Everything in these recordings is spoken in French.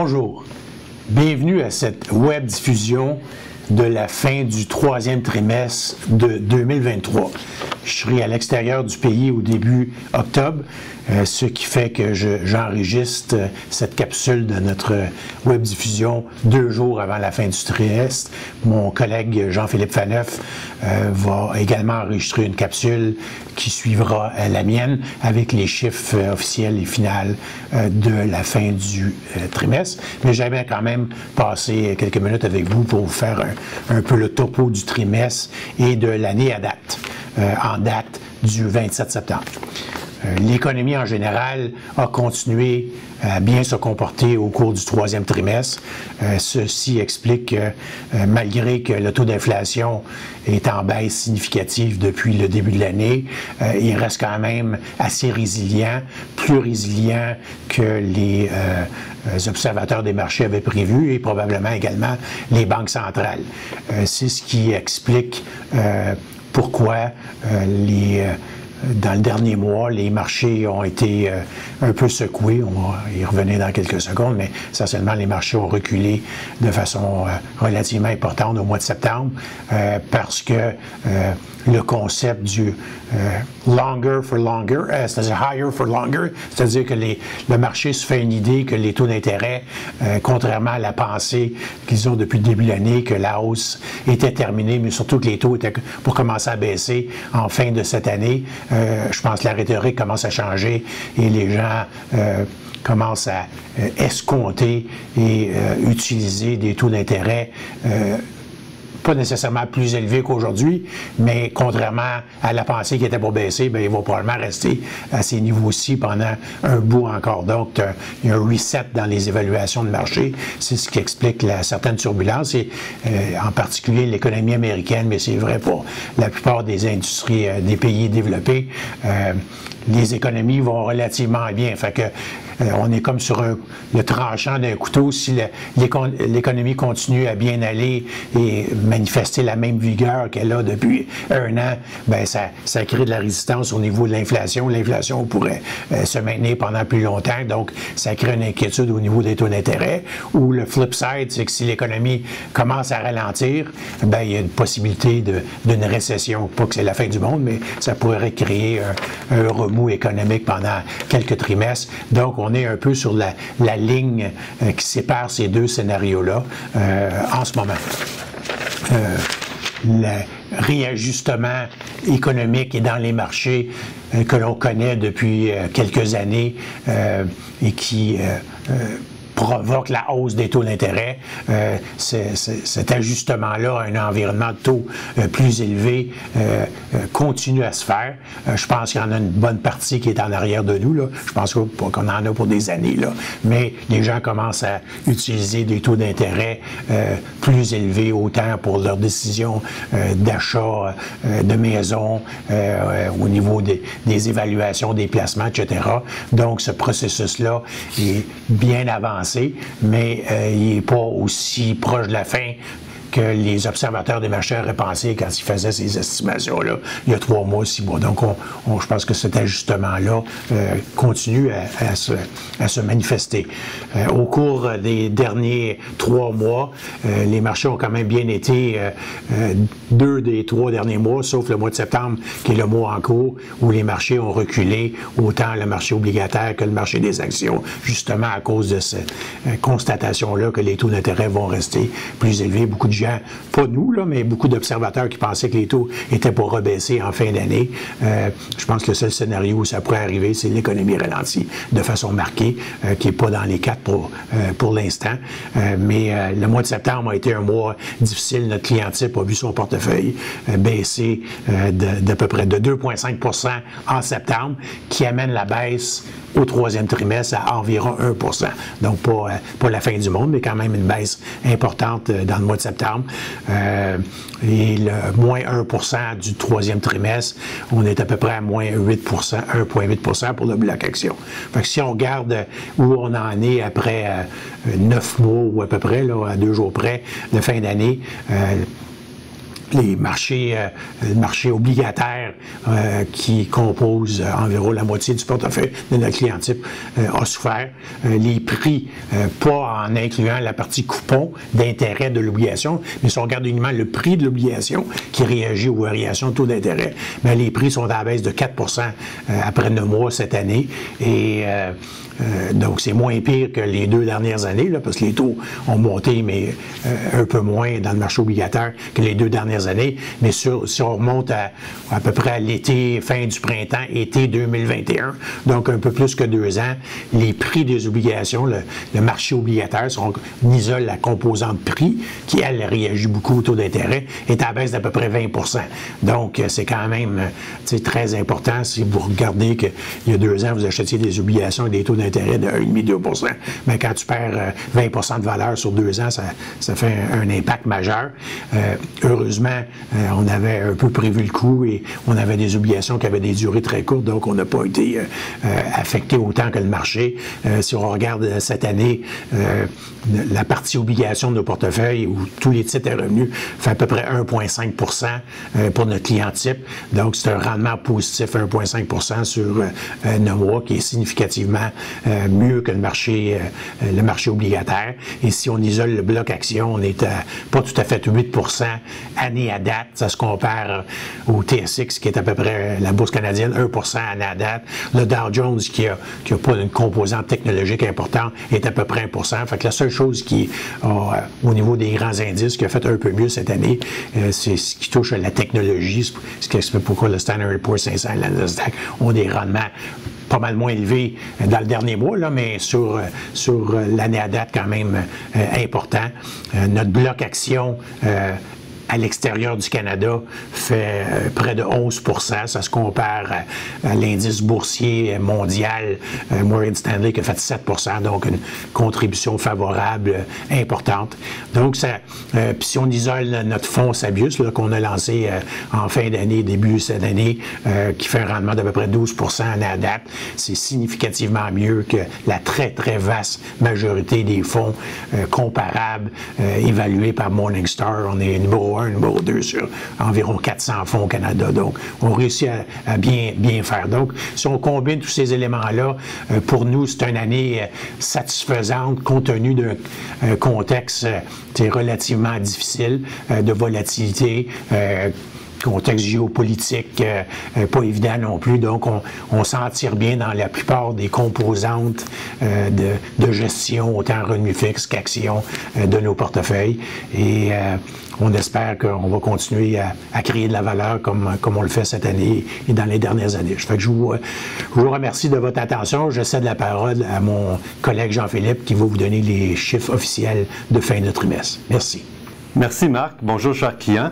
Bonjour, bienvenue à cette web diffusion de la fin du troisième trimestre de 2023. Je serai à l'extérieur du pays au début octobre, ce qui fait que j'enregistre cette capsule de notre web diffusion 2 jours avant la fin du trimestre. Mon collègue Jean-Philippe Faneuf va également enregistrer une capsule qui suivra la mienne avec les chiffres officiels et finaux de la fin du trimestre. Mais j'aimerais quand même passer quelques minutes avec vous pour vous faire un peu le topo du trimestre et de l'année à date, en date du 27 septembre. L'économie en général a continué à bien se comporter au cours du troisième trimestre. Ceci explique que malgré que le taux d'inflation est en baisse significative depuis le début de l'année, il reste quand même assez résilient, plus résilient que les observateurs des marchés avaient prévu et probablement également les banques centrales. C'est ce qui explique pourquoi dans le dernier mois, les marchés ont été un peu secoués. On va y revenir dans quelques secondes, mais essentiellement, les marchés ont reculé de façon relativement importante au mois de septembre parce que le concept du longer for longer, c'est-à-dire higher for longer, c'est-à-dire que le marché se fait une idée que les taux d'intérêt, contrairement à la pensée qu'ils ont depuis le début de l'année, que la hausse était terminée, mais surtout que les taux étaient pour commencer à baisser en fin de cette année. Je pense que la rhétorique commence à changer et les gens commencent à escompter et utiliser des taux d'intérêt pas nécessairement plus élevés qu'aujourd'hui, mais contrairement à la pensée qui était pour baisser, bien, ils vont probablement rester à ces niveaux-ci pendant un bout encore. Donc, il y a un reset dans les évaluations de marché. C'est ce qui explique certaines turbulences, et en particulier l'économie américaine, mais c'est vrai pour la plupart des industries des pays développés. Les économies vont relativement bien. Fait que on est comme sur le tranchant d'un couteau. Si l'économie continue à bien aller et manifester la même vigueur qu'elle a depuis un an, ben ça crée de la résistance au niveau de l'inflation. L'inflation pourrait se maintenir pendant plus longtemps, donc ça crée une inquiétude au niveau des taux d'intérêt. Ou le flip side, c'est que si l'économie commence à ralentir, ben il y a une possibilité d'une récession. Pas que c'est la fin du monde, mais ça pourrait créer un remous économique pendant quelques trimestres. Donc, on est un peu sur la ligne qui sépare ces deux scénarios-là en ce moment. Le réajustement économique et dans les marchés que l'on connaît depuis quelques années et qui provoque la hausse des taux d'intérêt. Cet ajustement-là, un environnement de taux plus élevé, continue à se faire. Je pense qu'il y en a une bonne partie qui est en arrière de nous, là. Je pense qu'on en a pour des années, là. Mais les gens commencent à utiliser des taux d'intérêt plus élevés, autant pour leurs décisions d'achat de maison, au niveau des évaluations, des placements, etc. Donc, ce processus-là est bien avancé, mais il n'est pas aussi proche de la fin que les observateurs des marchés auraient pensé quand ils faisaient ces estimations-là il y a 3 mois, 6 mois. Donc, je pense que cet ajustement-là continue à se manifester. Au cours des derniers 3 mois, les marchés ont quand même bien été 2 des 3 derniers mois, sauf le mois de septembre, qui est le mois en cours, où les marchés ont reculé, autant le marché obligataire que le marché des actions, justement à cause de cette constatation-là que les taux d'intérêt vont rester plus élevés. Beaucoup de gens, pas nous, là, mais beaucoup d'observateurs qui pensaient que les taux étaient pour rebaisser en fin d'année. Je pense que le seul scénario où ça pourrait arriver, c'est l'économie ralentie de façon marquée, qui n'est pas dans les 4 pour l'instant. Mais le mois de septembre a été un mois difficile. Notre client type a vu son portefeuille baisser d'à peu près de 2,5% en septembre, qui amène la baisse au troisième trimestre à environ 1%. Donc, pas la fin du monde, mais quand même une baisse importante dans le mois de septembre. Et le moins 1% du troisième trimestre, on est à peu près à moins 8%, 1,8% pour le bloc action. Fait que si on regarde où on en est après 9 mois ou à peu près, là, à 2 jours près de fin d'année, le marché obligataire qui compose environ la moitié du portefeuille de notre client type a souffert. Les prix, pas en incluant la partie coupon d'intérêt de l'obligation, mais si on regarde uniquement le prix de l'obligation qui réagit aux variations de taux d'intérêt, mais les prix sont à la baisse de 4 après 9 mois cette année. Et donc, c'est moins pire que les 2 dernières années, là, parce que les taux ont monté, mais un peu moins dans le marché obligataire que les 2 dernières années. Mais si on remonte à peu près à l'été, fin du printemps, été 2021, donc un peu plus que 2 ans, les prix des obligations, le marché obligataire, si on isole la composante prix, qui, elle, réagit beaucoup au taux d'intérêt, est à baisse d'à peu près 20 Donc, c'est quand même très important si vous regardez qu'il y a 2 ans, vous achetiez des obligations et des taux d'intérêt de 1,5-2 %. Mais quand tu perds 20 de valeur sur 2 ans, ça fait un impact majeur. Heureusement, on avait un peu prévu le coup et on avait des obligations qui avaient des durées très courtes, donc on n'a pas été affecté autant que le marché. Si on regarde cette année, la partie obligation de nos portefeuilles, où tous les titres et revenus, fait à peu près 1,5 % pour notre client type. Donc, c'est un rendement positif, 1,5 % sur 9 mois, qui est significativement mieux que le marché obligataire. Et si on isole le bloc action, on est à pas tout à fait 8 % année à date. Ça se compare au TSX, qui est à peu près la bourse canadienne, 1 % année à date. Le Dow Jones, qui a pas une composante technologique importante, est à peu près 1 %. Fait que la seule chose qui au niveau des grands indices, qui a fait un peu mieux cette année, c'est ce qui touche à la technologie. Ce qui explique pourquoi le Standard & Poor's 500 et la Nasdaq ont des rendements pas mal moins élevés dans le dernier mois, là, mais sur l'année à date quand même important. Notre bloc action à l'extérieur du Canada fait près de 11 %. Ça se compare à l'indice boursier mondial, Morgan Stanley, qui a fait 7 %, donc une contribution favorable importante. Donc, puis si on isole notre fonds Sabius, qu'on a lancé en fin d'année, début cette année, qui fait un rendement d'à peu près 12 % à date, c'est significativement mieux que la très, très vaste majorité des fonds comparables évalués par Morningstar. On est numéro 2 sur environ 400 fonds au Canada. Donc, on réussit à bien faire. Donc, si on combine tous ces éléments-là, pour nous, c'est une année satisfaisante compte tenu d'un contexte relativement difficile de volatilité, contexte géopolitique pas évident non plus. Donc, on s'en tire bien dans la plupart des composantes de gestion, autant revenus fixes qu'actions de nos portefeuilles. Et on espère qu'on va continuer à créer de la valeur comme on le fait cette année et dans les dernières années. Fait que je vous remercie de votre attention. Je cède la parole à mon collègue Jean-Philippe qui va vous donner les chiffres officiels de fin de trimestre. Merci. Merci Marc. Bonjour chers clients.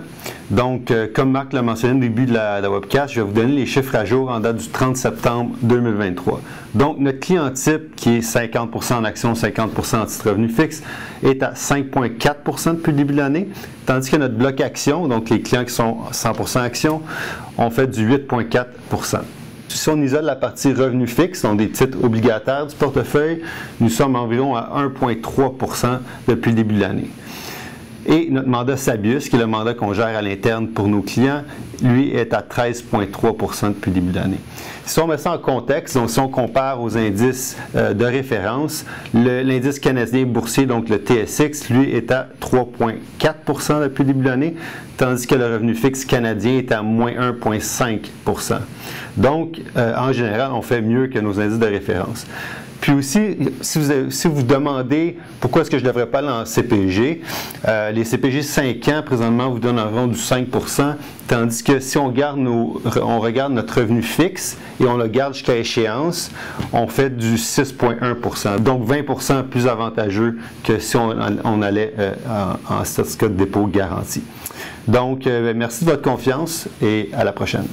Donc, comme Marc l'a mentionné au début de la webcast, je vais vous donner les chiffres à jour en date du 30 septembre 2023. Donc, notre client type, qui est 50 % en actions, 50 % en titre revenu fixe, est à 5,4 % depuis le début de l'année, tandis que notre bloc action, donc les clients qui sont 100 % actions, ont fait du 8,4 %. Si on isole la partie revenus fixes, donc des titres obligataires du portefeuille, nous sommes environ à 1,3 % depuis le début de l'année. Et notre mandat Sabius, qui est le mandat qu'on gère à l'interne pour nos clients, lui est à 13,3 % depuis le début de l'année. Si on met ça en contexte, donc si on compare aux indices de référence, l'indice canadien boursier, donc le TSX, lui est à 3,4 % depuis le début de l'année, tandis que le revenu fixe canadien est à moins 1,5 %. Donc, en général, on fait mieux que nos indices de référence. Puis aussi, si vous demandez pourquoi est-ce que je ne devrais pas aller en CPG, les CPG 5 ans, présentement, vous donnent environ du 5 %, tandis que si on regarde notre revenu fixe et on le garde jusqu'à échéance, on fait du 6,1 %. Donc 20 % plus avantageux que si on allait en certificat de dépôt garanti. Donc, merci de votre confiance et à la prochaine.